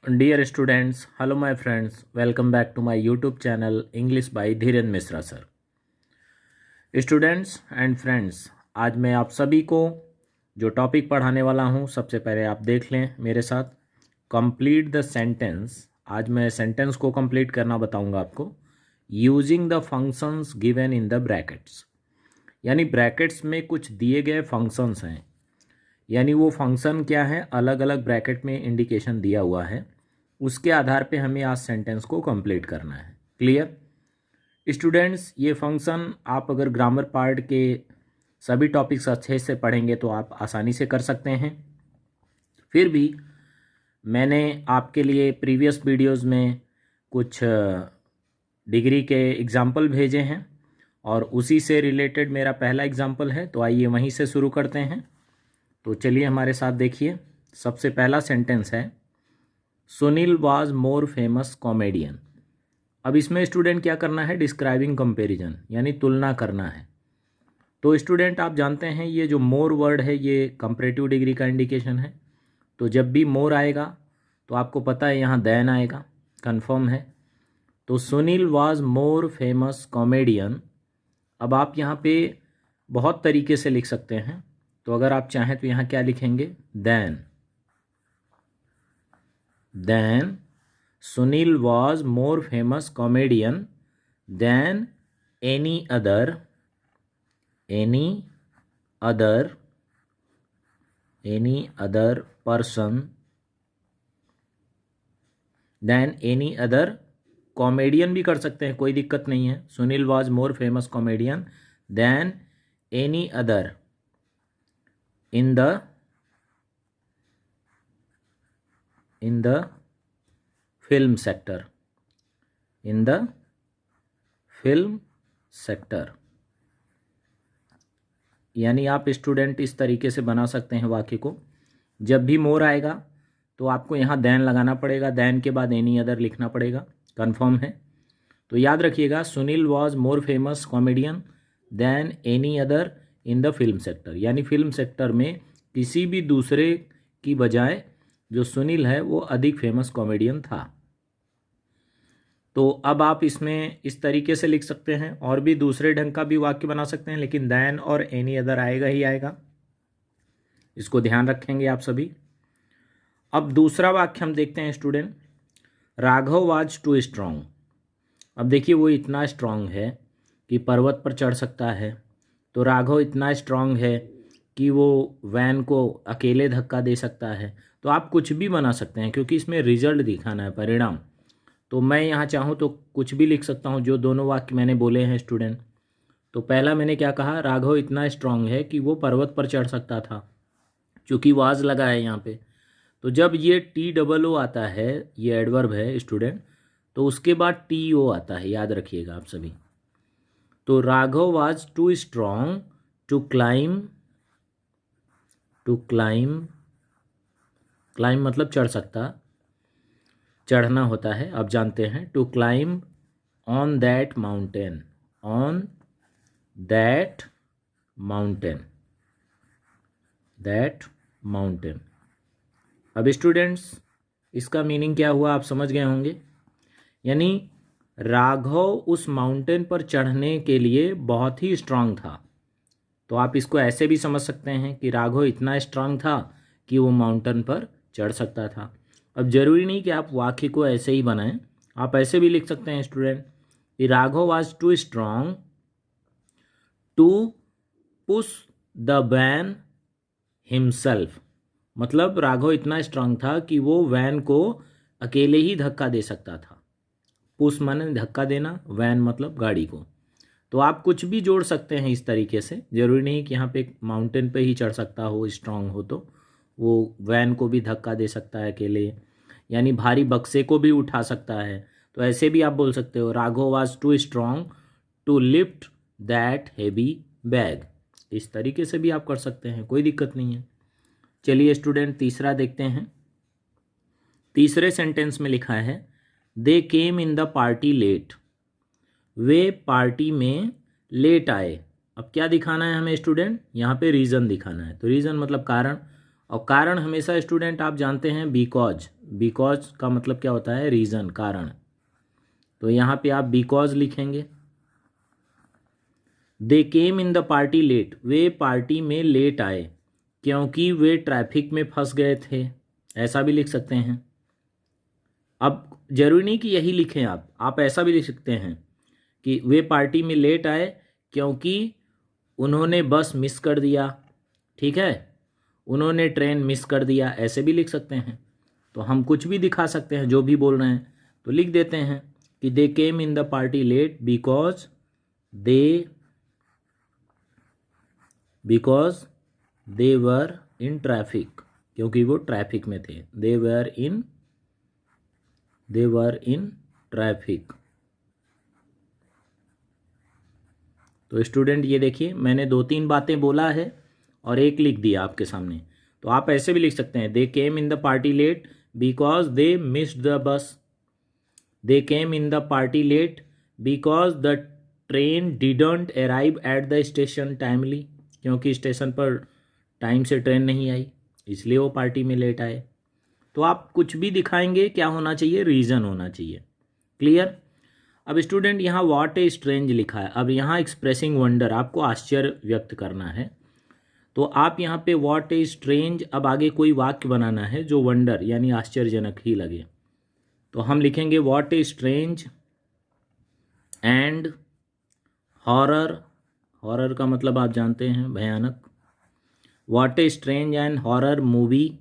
Dear students, hello my friends, welcome back to my YouTube channel English by Dhiren Mishra sir. Students and friends, आज मैं आप सभी को जो टॉपिक पढ़ाने वाला हूँ, सबसे पहले आप देख लें मेरे साथ। Complete the sentence. आज मैं सेंटेंस को कंप्लीट करना बताऊँगा आपको using the functions given in the brackets. यानी ब्रैकेट्स में कुछ दिए गए फंक्शंस हैं, यानी वो फंक्शन क्या है, अलग अलग ब्रैकेट में इंडिकेशन दिया हुआ है, उसके आधार पे हमें आज सेंटेंस को कंप्लीट करना है। Clear students? ये फंक्शन आप अगर ग्रामर पार्ट के सभी टॉपिक्स अच्छे से पढ़ेंगे तो आप आसानी से कर सकते हैं। फिर भी मैंने आपके लिए प्रीवियस वीडियोस में कुछ डिग्री के एग्जाम्पल भेजे हैं और उसी से रिलेटेड मेरा पहला एग्जाम्पल है, तो आइए वहीं से शुरू करते हैं। तो चलिए हमारे साथ देखिए। सबसे पहला सेंटेंस है Sunil was more famous comedian. अब इसमें स्टूडेंट क्या करना है, डिस्क्राइबिंग कंपैरिजन, यानी तुलना करना है। तो स्टूडेंट आप जानते हैं ये जो मोर वर्ड है ये कंपैरेटिव डिग्री का इंडिकेशन है। तो जब भी मोर आएगा तो आपको पता है यहाँ देन आएगा, कंफर्म है। तो Sunil was more famous comedian. अब आप यहाँ पे बहुत तरीके से लिख सकते हैं। तो अगर आप चाहें तो यहाँ क्या लिखेंगे, then Sunil was more famous comedian than any other person than any other comedian भी कर सकते हैं, कोई दिक्कत नहीं है। Sunil was more famous comedian than any other in the film sector, यानी आप स्टूडेंट इस तरीके से बना सकते हैं वाक्य को। जब भी मोर आएगा तो आपको यहाँ देन लगाना पड़ेगा, देन के बाद एनी अदर लिखना पड़ेगा, कंफर्म है। तो याद रखिएगा, Sunil was more famous comedian than any other in the film sector, यानी फिल्म सेक्टर में किसी भी दूसरे की बजाय जो सुनील है वो अधिक फेमस कॉमेडियन था। तो अब आप इसमें इस तरीके से लिख सकते हैं, और भी दूसरे ढंग का भी वाक्य बना सकते हैं, लेकिन देन और एनी अदर आएगा ही आएगा, इसको ध्यान रखेंगे आप सभी। अब दूसरा वाक्य हम देखते हैं student, Raghav was too strong. अब देखिए वो इतना स्ट्रांग है कि पर्वत पर चढ़ सकता है। तो राघव इतना स्ट्रांग है कि वो वैन को अकेले धक्का दे सकता है। तो आप कुछ भी बना सकते हैं क्योंकि इसमें रिजल्ट दिखाना है, परिणाम। तो मैं यहाँ चाहूँ तो कुछ भी लिख सकता हूँ, जो दोनों वाक्य मैंने बोले हैं स्टूडेंट। तो पहला मैंने क्या कहा, राघव इतना स्ट्रांग है कि वो पर्वत पर चढ़ सकता था, चूँकि वाज लगा है यहाँ पे। तो जब ये TOO आता है, ये एडवर्ब है स्टूडेंट, तो उसके बाद TO आता है, याद रखिएगा आप सभी। तो Raghav was too strong to climb मतलब चढ़ सकता, चढ़ना होता है, आप जानते हैं। To climb on that mountain. अब स्टूडेंट्स इसका मीनिंग क्या हुआ आप समझ गए होंगे। यानी राघव उस माउंटेन पर चढ़ने के लिए बहुत ही स्ट्रांग था। तो आप इसको ऐसे भी समझ सकते हैं कि राघव इतना स्ट्रांग था कि वो माउंटेन पर चढ़ सकता था। अब जरूरी नहीं कि आप वाक्य को ऐसे ही बनाएं, आप ऐसे भी लिख सकते हैं स्टूडेंट कि Raghav was too strong to push the van himself. मतलब राघव इतना स्ट्रांग था कि वो वैन को अकेले ही धक्का दे सकता था। पुश माने धक्का देना, वैन मतलब गाड़ी को। तो आप कुछ भी जोड़ सकते हैं इस तरीके से, ज़रूरी नहीं कि यहाँ पे माउंटेन पे ही चढ़ सकता हो, स्ट्रांग हो, तो वो वैन को भी धक्का दे सकता है अकेले, यानी भारी बक्से को भी उठा सकता है। तो ऐसे भी आप बोल सकते हो, Raghav was too strong to lift that heavy bag. इस तरीके से भी आप कर सकते हैं, कोई दिक्कत नहीं है। चलिए स्टूडेंट तीसरा देखते हैं। तीसरे सेंटेंस में लिखा है they came in the party late. वे पार्टी में लेट आए। अब क्या दिखाना है हमें स्टूडेंट, यहाँ पे रीज़न दिखाना है। तो रीज़न मतलब कारण, और कारण हमेशा स्टूडेंट आप जानते हैं बिकॉज, बिकॉज का मतलब क्या होता है, रीज़न, कारण। तो यहाँ पे आप बिकॉज लिखेंगे। They came in the party late, वे पार्टी में लेट आए क्योंकि वे ट्रैफिक में फंस गए थे, ऐसा भी लिख सकते हैं। अब जरूरी नहीं कि यही लिखें आप ऐसा भी लिख सकते हैं कि वे पार्टी में लेट आए क्योंकि उन्होंने बस मिस कर दिया, ठीक है, उन्होंने ट्रेन मिस कर दिया, ऐसे भी लिख सकते हैं। तो हम कुछ भी दिखा सकते हैं, जो भी बोल रहे हैं तो लिख देते हैं कि they came in the party late because they were in traffic, क्योंकि वो ट्रैफिक में थे। दे वर इन ट्रैफिक। तो स्टूडेंट ये देखिए, मैंने 2-3 बातें बोला है और एक लिख दिया आपके सामने। तो आप ऐसे भी लिख सकते हैं, they came in the party late because they missed the bus. They came in the party late because the train didn't arrive at the station timely, क्योंकि स्टेशन पर टाइम से ट्रेन नहीं आई, इसलिए वो पार्टी में लेट आए। तो आप कुछ भी दिखाएंगे, क्या होना चाहिए, रीज़न होना चाहिए। क्लियर। अब स्टूडेंट यहाँ व्हाट ए स्ट्रेंज लिखा है। अब यहाँ एक्सप्रेसिंग वंडर, आपको आश्चर्य व्यक्त करना है। तो आप यहाँ पे व्हाट ए स्ट्रेंज, अब आगे कोई वाक्य बनाना है जो वंडर यानी आश्चर्यजनक ही लगे। तो हम लिखेंगे what a strange and horror, horror का मतलब आप जानते हैं भयानक। What a strange and horror movie,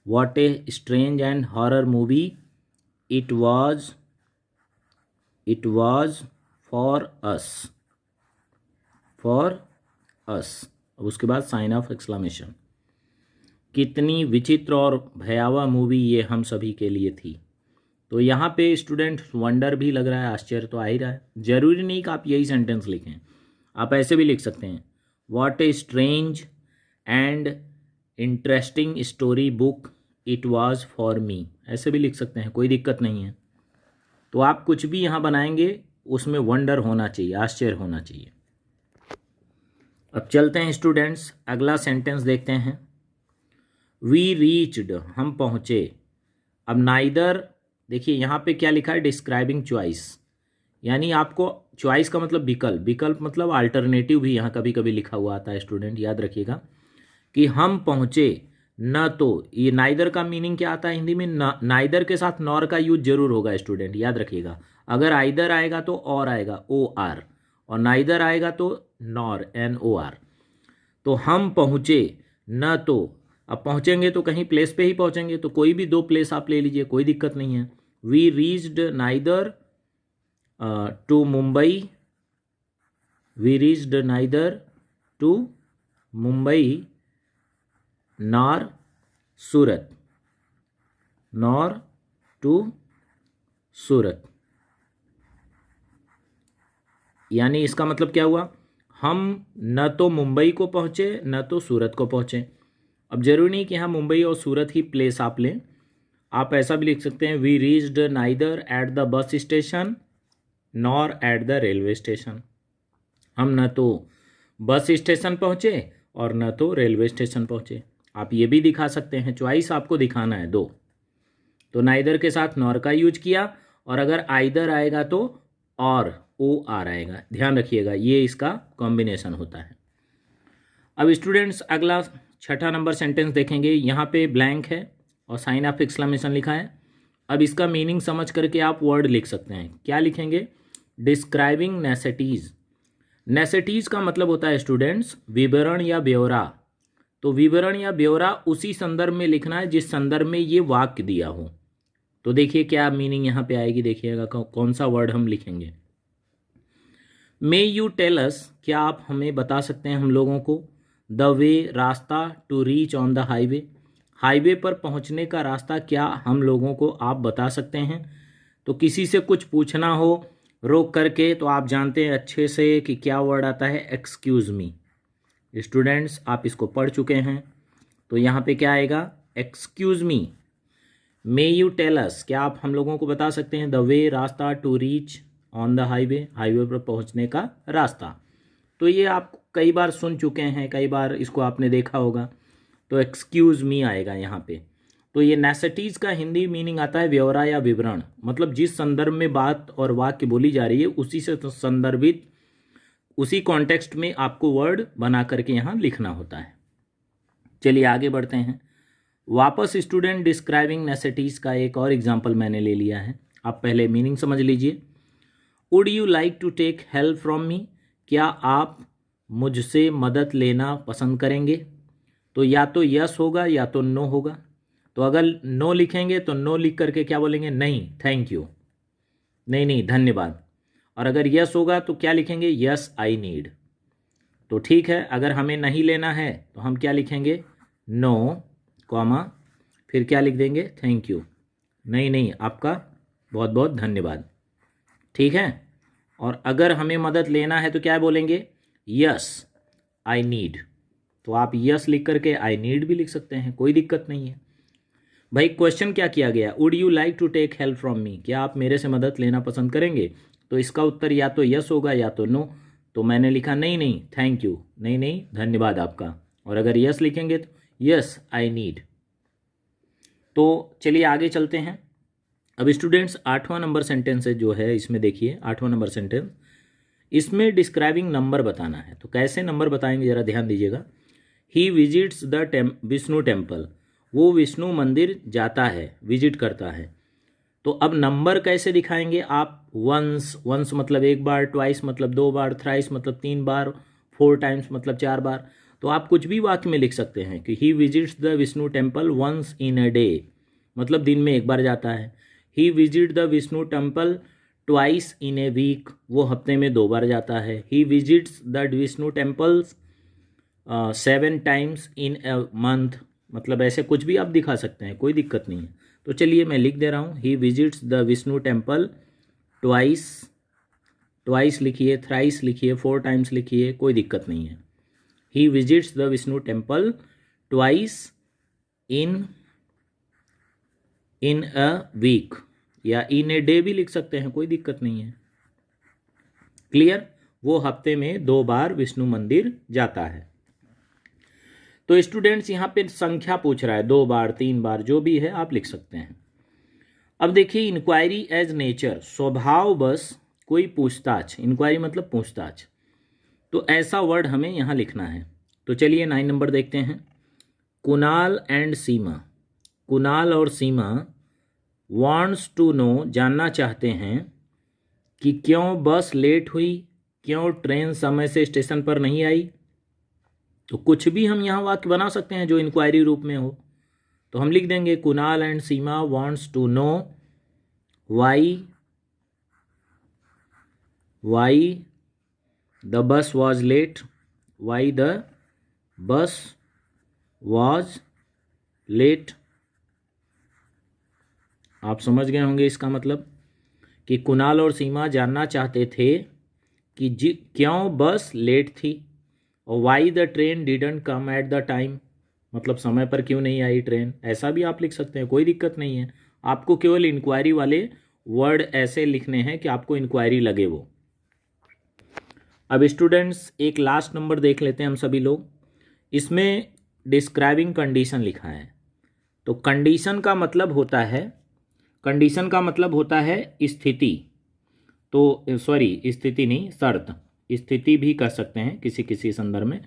what a strange and horror movie it was for us, अब उसके बाद साइन ऑफ एक्सक्लेमेशन। कितनी विचित्र और भयावह मूवी ये हम सभी के लिए थी। तो यहाँ पे स्टूडेंट वंडर भी लग रहा है, आश्चर्य तो आ ही रहा है। जरूरी नहीं कि आप यही सेंटेंस लिखें, आप ऐसे भी लिख सकते हैं, what a strange and interesting story book it was for me, ऐसे भी लिख सकते हैं, कोई दिक्कत नहीं है। तो आप कुछ भी यहाँ बनाएंगे उसमें वंडर होना चाहिए, आश्चर्य होना चाहिए। अब चलते हैं स्टूडेंट्स, अगला सेंटेंस देखते हैं। वी रीच्ड, हम पहुँचे। अब नाइदर, देखिए यहाँ पे क्या लिखा है, डिस्क्राइबिंग चॉइस, यानी आपको चॉइस का मतलब विकल्प, विकल्प मतलब अल्टरनेटिव भी यहाँ कभी कभी लिखा हुआ आता है स्टूडेंट, याद रखिएगा कि हम पहुँचे न तो, ये नाइदर का मीनिंग क्या आता है हिंदी में, नाइदर के साथ नॉर का यूज जरूर होगा स्टूडेंट, याद रखिएगा। अगर आइदर आएगा तो और आएगा OR, और नाइदर आएगा तो नॉर NOR। तो हम पहुँचे न तो, अब पहुँचेंगे तो कहीं प्लेस पे ही पहुँचेंगे, तो कोई भी 2 प्लेस आप ले लीजिए, कोई दिक्कत नहीं है। We reached neither to Mumbai, we reached neither to Mumbai nor Surat, nor to Surat. यानी इसका मतलब क्या हुआ, हम न तो मुंबई को पहुँचे न तो सूरत को पहुँचे। अब जरूरी नहीं कि हाँ मुंबई और सूरत ही प्लेस आप लें, आप ऐसा भी लिख सकते हैं, we reached neither at the bus station nor at the railway station. हम न तो बस स्टेशन पहुँचे और न तो रेलवे स्टेशन पहुँचे। आप ये भी दिखा सकते हैं, चॉइस आपको दिखाना है 2, तो नाइदर के साथ नॉर का यूज किया, और अगर आइदर आएगा तो और OR आएगा, ध्यान रखिएगा, ये इसका कॉम्बिनेशन होता है। अब स्टूडेंट्स अगला 6ठा नंबर सेंटेंस देखेंगे। यहाँ पे ब्लैंक है और साइन ऑफ एक्सक्लेमेशन लिखा है। अब इसका मीनिंग समझ करके आप वर्ड लिख सकते हैं, क्या लिखेंगे, डिस्क्राइबिंग नेसेटीज़। नेसेटीज़ का मतलब होता है स्टूडेंट्स विवरण या ब्यौरा। तो विवरण या ब्यौरा उसी संदर्भ में लिखना है जिस संदर्भ में ये वाक्य दिया हो। तो देखिए क्या मीनिंग यहाँ पे आएगी, देखिएगा कौन सा वर्ड हम लिखेंगे। मे यू टेल अस, क्या आप हमें बता सकते हैं हम लोगों को, द वे, रास्ता, to reach on the highway, highway पर पहुँचने का रास्ता क्या हम लोगों को आप बता सकते हैं। तो किसी से कुछ पूछना हो रोक करके, तो आप जानते हैं अच्छे से कि क्या वर्ड आता है, एक्सक्यूज़ मी। स्टूडेंट्स आप इसको पढ़ चुके हैं, तो यहाँ पे क्या आएगा, excuse me. May you tell us, क्या आप हम लोगों को बता सकते हैं, द वे, रास्ता, to reach on the highway, highway पर पहुँचने का रास्ता। तो ये आप कई बार सुन चुके हैं, कई बार इसको आपने देखा होगा, तो एक्सक्यूज़ मी आएगा यहाँ पे। तो ये नेसेसिटीज़ का हिंदी मीनिंग आता है ब्यौरा या विवरण, मतलब जिस संदर्भ में बात और वाक्य बोली जा रही है उसी से संदर्भित, उसी कॉन्टेक्स्ट में आपको वर्ड बना करके यहाँ लिखना होता है। चलिए आगे बढ़ते हैं। वापस स्टूडेंट डिस्क्राइबिंग नेसेसिटीज़ का एक और एग्जाम्पल मैंने ले लिया है। आप पहले मीनिंग समझ लीजिए। Would you like to take help from me, क्या आप मुझसे मदद लेना पसंद करेंगे? तो या तो यस होगा या तो नो होगा। तो अगर नो लिखेंगे तो नो लिख करके क्या बोलेंगे? नहीं थैंक यू, नहीं धन्यवाद। और अगर यस होगा तो क्या लिखेंगे? Yes I need. तो ठीक है, अगर हमें नहीं लेना है तो हम क्या लिखेंगे? नो कॉमा फिर क्या लिख देंगे? थैंक यू, नहीं आपका बहुत बहुत धन्यवाद। ठीक है। और अगर हमें मदद लेना है तो क्या बोलेंगे? Yes I need. तो आप यस लिख करके आई नीड भी लिख सकते हैं, कोई दिक्कत नहीं है। भाई क्वेश्चन क्या किया गया? Would you like to take help from me, क्या आप मेरे से मदद लेना पसंद करेंगे? तो इसका उत्तर या तो यस होगा या तो नो। तो मैंने लिखा नहीं थैंक यू, नहीं धन्यवाद आपका। और अगर यस लिखेंगे तो यस आई नीड। तो चलिए आगे चलते हैं। अब स्टूडेंट्स 8वां नंबर सेंटेंस है जो है, इसमें देखिए 8वां नंबर सेंटेंस, इसमें डिस्क्राइबिंग नंबर बताना है। तो कैसे नंबर बताएंगे जरा ध्यान दीजिएगा। ही विजिट्स द विष्णु टेम्पल, वो विष्णु मंदिर जाता है, विजिट करता है। तो अब नंबर कैसे दिखाएंगे आप? वंस मतलब एक बार, ट्वाइस मतलब 2 बार, थ्राइस मतलब 3 बार, 4 टाइम्स मतलब 4 बार। तो आप कुछ भी वाक्य में लिख सकते हैं कि he visits the Vishnu temple once in a day, मतलब दिन में एक बार जाता है। He visit the Vishnu temple twice in a week, वो हफ्ते में 2 बार जाता है। He visits the Vishnu temples 7 times in a month, मतलब ऐसे कुछ भी आप दिखा सकते हैं, कोई दिक्कत नहीं है। तो चलिए मैं लिख दे रहा हूँ, he visits the Vishnu temple twice लिखिए, थ्राइस लिखिए, 4 टाइम्स लिखिए, कोई दिक्कत नहीं है। He visits the Vishnu temple twice in a week, या इन ए डे भी लिख सकते हैं, कोई दिक्कत नहीं है। क्लियर? वो हफ्ते में 2 बार विष्णु मंदिर जाता है। तो स्टूडेंट्स यहाँ पे संख्या पूछ रहा है, 2 बार 3 बार जो भी है आप लिख सकते हैं। अब देखिए इंक्वायरी एज नेचर, स्वभाव बस कोई पूछताछ, इंक्वायरी मतलब पूछताछ, तो ऐसा वर्ड हमें यहाँ लिखना है। तो चलिए 9 नंबर देखते हैं। कुणाल एंड सीमा, कुणाल और सीमा वांट्स टू नो, जानना चाहते हैं कि क्यों बस लेट हुई, क्यों ट्रेन समय से स्टेशन पर नहीं आई। तो कुछ भी हम यहाँ वाक्य बना सकते हैं जो इंक्वायरी रूप में हो। तो हम लिख देंगे Kunal and Seema wants to know why the bus was late, why the bus was late. आप समझ गए होंगे इसका मतलब कि कुणाल और सीमा जानना चाहते थे कि क्यों बस लेट थी, और why the train didn't come at the time, मतलब समय पर क्यों नहीं आई ट्रेन। ऐसा भी आप लिख सकते हैं, कोई दिक्कत नहीं है। आपको केवल इंक्वायरी वाले वर्ड ऐसे लिखने हैं कि आपको इंक्वायरी लगे वो। अब स्टूडेंट्स एक लास्ट नंबर देख लेते हैं हम सभी लोग। इसमें डिस्क्राइबिंग कंडीशन लिखा है। तो कंडीशन का मतलब होता है स्थिति, तो सॉरी स्थिति नहीं, शर्त, स्थिति भी कह सकते हैं किसी किसी संदर्भ में।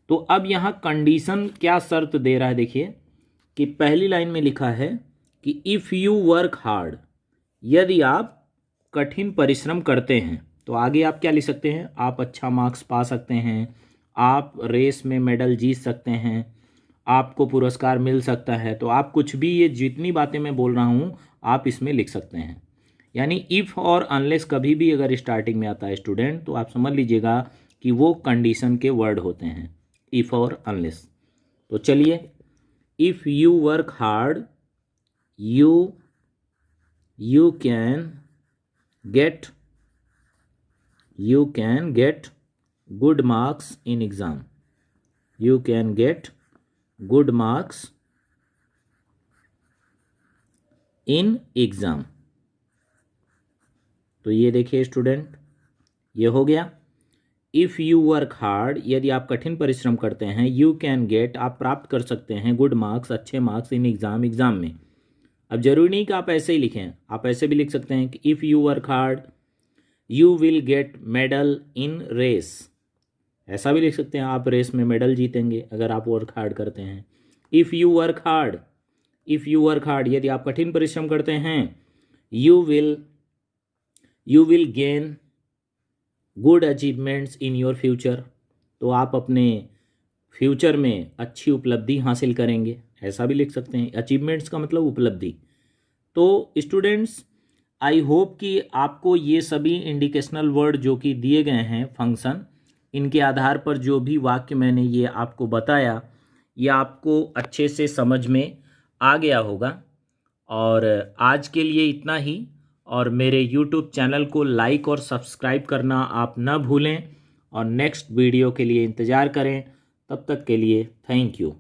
तो अब यहाँ कंडीशन क्या शर्त दे रहा है, देखिए कि पहली लाइन में लिखा है कि इफ़ यू वर्क हार्ड, यदि आप कठिन परिश्रम करते हैं, तो आगे आप क्या लिख सकते हैं? आप अच्छा मार्क्स पा सकते हैं, आप रेस में मेडल जीत सकते हैं, आपको पुरस्कार मिल सकता है। तो आप कुछ भी, ये जितनी बातें मैं बोल रहा हूँ आप इसमें लिख सकते हैं। यानी इफ़ और अनलेस कभी भी अगर स्टार्टिंग में आता है स्टूडेंट, तो आप समझ लीजिएगा कि वो कंडीशन के वर्ड होते हैं, इफ़ और अनलेस। तो चलिए, if you work hard you can get good marks in exam, you can get good marks in exam. तो ये देखिए स्टूडेंट, ये हो गया। इफ़ यू वर्क हार्ड, यदि आप कठिन परिश्रम करते हैं, यू कैन गेट, आप प्राप्त कर सकते हैं, गुड मार्क्स, अच्छे मार्क्स इन एग्ज़ाम में। अब जरूरी नहीं कि आप ऐसे ही लिखें, आप ऐसे भी लिख सकते हैं कि if you work hard you will get medal in race, ऐसा भी लिख सकते हैं, आप रेस में मेडल जीतेंगे अगर आप वर्क हार्ड करते हैं। If you work hard, if you work hard, यदि आप कठिन परिश्रम करते हैं, you will gain good achievements in your future, तो आप अपने फ्यूचर में अच्छी उपलब्धि हासिल करेंगे, ऐसा भी लिख सकते हैं। अचीवमेंट्स का मतलब उपलब्धि। तो स्टूडेंट्स, आई होप कि आपको ये सभी इंडिकेशनल वर्ड जो कि दिए गए हैं फंक्शन, इनके आधार पर जो भी वाक्य मैंने ये आपको बताया, ये आपको अच्छे से समझ में आ गया होगा। और आज के लिए इतना ही, और मेरे YouTube चैनल को लाइक और सब्सक्राइब करना आप न भूलें, और नेक्स्ट वीडियो के लिए इंतज़ार करें। तब तक के लिए थैंक यू।